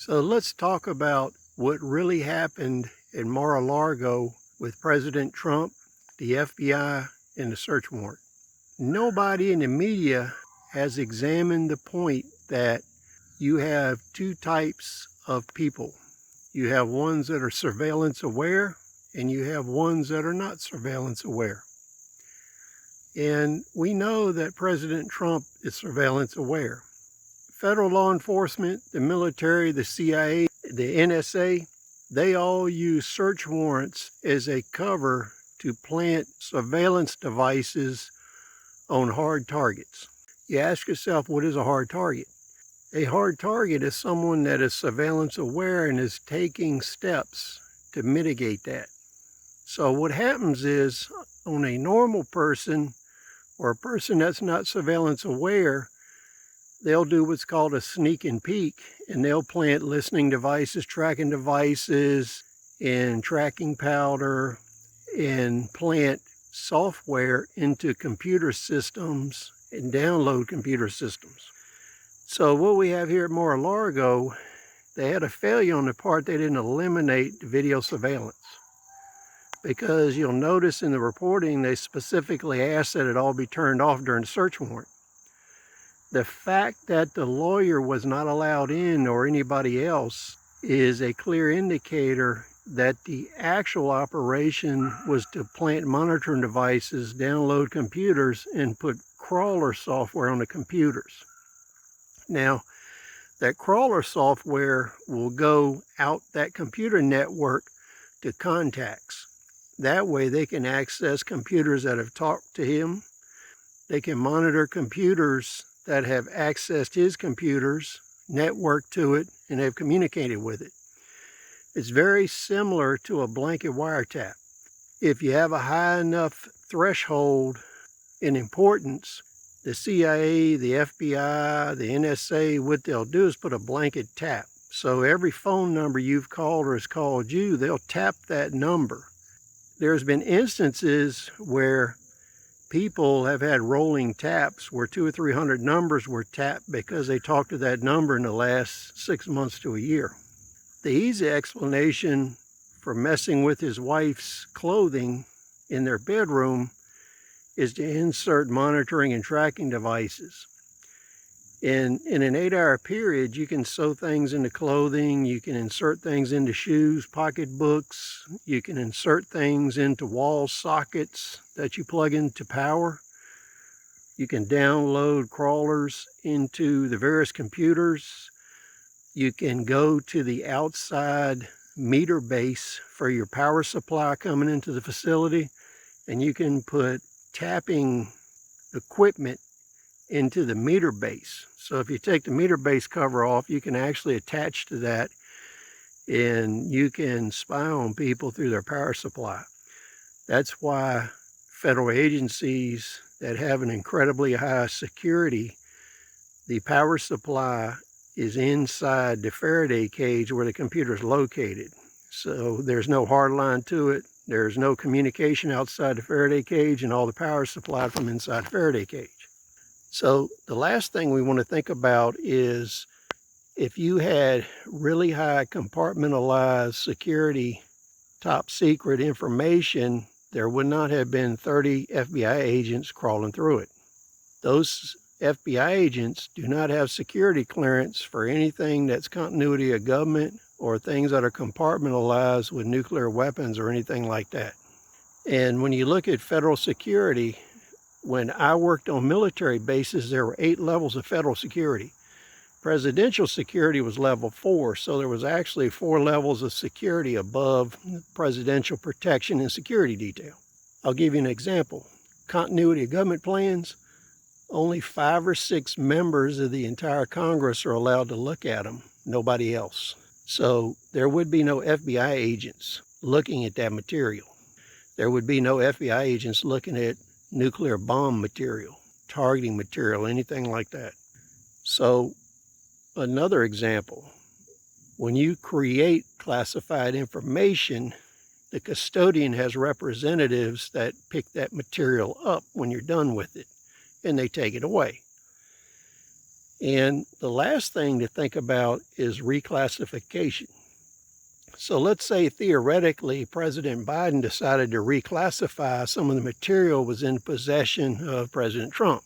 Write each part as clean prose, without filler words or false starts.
So let's talk about what really happened in Mar-a-Lago with President Trump, the FBI, and the search warrant. Nobody in the media has examined the point that you have two types of people. You have ones that are surveillance aware, and you have ones that are not surveillance aware. And we know that President Trump is surveillance aware. Federal law enforcement, the military, the CIA, the NSA, they all use search warrants as a cover to plant surveillance devices on hard targets. You ask yourself, what is a hard target? A hard target is someone that is surveillance aware and is taking steps to mitigate that. So what happens is, on a normal person or a person that's not surveillance aware, they'll do what's called a sneak and peek, and they'll plant listening devices, tracking devices, and tracking powder, and plant software into computer systems and download computer systems. So what we have here at Mar-a-Lago, they had a failure on the part. They didn't eliminate the video surveillance, because you'll notice in the reporting they specifically asked that it all be turned off during the search warrant. The fact that the lawyer was not allowed in, or anybody else, is a clear indicator that the actual operation was to plant monitoring devices, download computers, and put crawler software on the computers. Now, that crawler software will go out that computer network to contacts. That way they can access computers that have talked to him. They can monitor computers that have accessed his computers, networked to it, and have communicated with it. It's very similar to a blanket wiretap. If you have a high enough threshold in importance, the CIA, the FBI, the NSA, what they'll do is put a blanket tap. So every phone number you've called or has called you, they'll tap that number. There's been instances where people have had rolling taps where 200 or 300 numbers were tapped because they talked to that number in the last 6 months to a year. The easy explanation for messing with his wife's clothing in their bedroom is to insert monitoring and tracking devices. In an 8-hour period, you can sew things into clothing, you can insert things into shoes, pocketbooks, you can insert things into wall sockets that you plug into power. You can download crawlers into the various computers. You can go to the outside meter base for your power supply coming into the facility, and you can put tapping equipment into the meter base. So if you take the meter base cover off, you can actually attach to that, and you can spy on people through their power supply. That's why federal agencies that have an incredibly high security, the power supply is inside the Faraday cage where the computer is located. So there's no hard line to it. There's no communication outside the Faraday cage, and all the power is supplied from inside the Faraday cage. So the last thing we want to think about is, if you had really high compartmentalized security, top secret information, there would not have been 30 FBI agents crawling through it. Those FBI agents do not have security clearance for anything that's continuity of government or things that are compartmentalized with nuclear weapons or anything like that. And when you look at federal security, when I worked on military bases, there were 8 levels of federal security. Presidential security was level 4, so there was actually 4 levels of security above presidential protection and security detail. I'll give you an example. Continuity of government plans, only 5 or 6 members of the entire Congress are allowed to look at them, nobody else. So there would be no FBI agents looking at that material. There would be no FBI agents looking at nuclear bomb material, targeting material, anything like that. So another example, when you create classified information, the custodian has representatives that pick that material up when you're done with it, and they take it away. And the last thing to think about is reclassification. So let's say theoretically President Biden decided to reclassify some of the material was in possession of President Trump.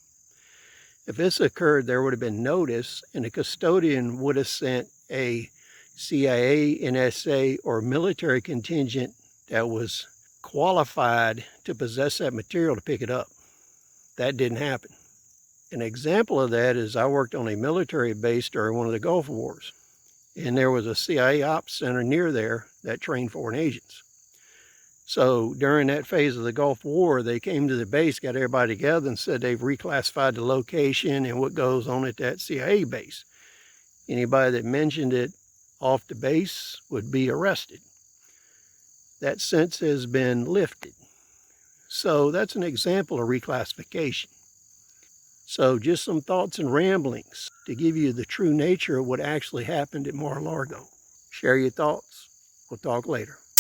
If this occurred, there would have been notice, and the custodian would have sent a CIA, NSA, or military contingent that was qualified to possess that material to pick it up. That didn't happen. An example of that is I worked on a military base during one of the Gulf Wars, and there was a CIA ops center near there that trained foreign agents. So during that phase of the Gulf War, they came to the base, got everybody together and said they've reclassified the location and what goes on at that CIA base. Anybody that mentioned it off the base would be arrested. That sentence has been lifted. So that's an example of reclassification. So just some thoughts and ramblings to give you the true nature of what actually happened at Mar-a-Lago. Share your thoughts. We'll talk later.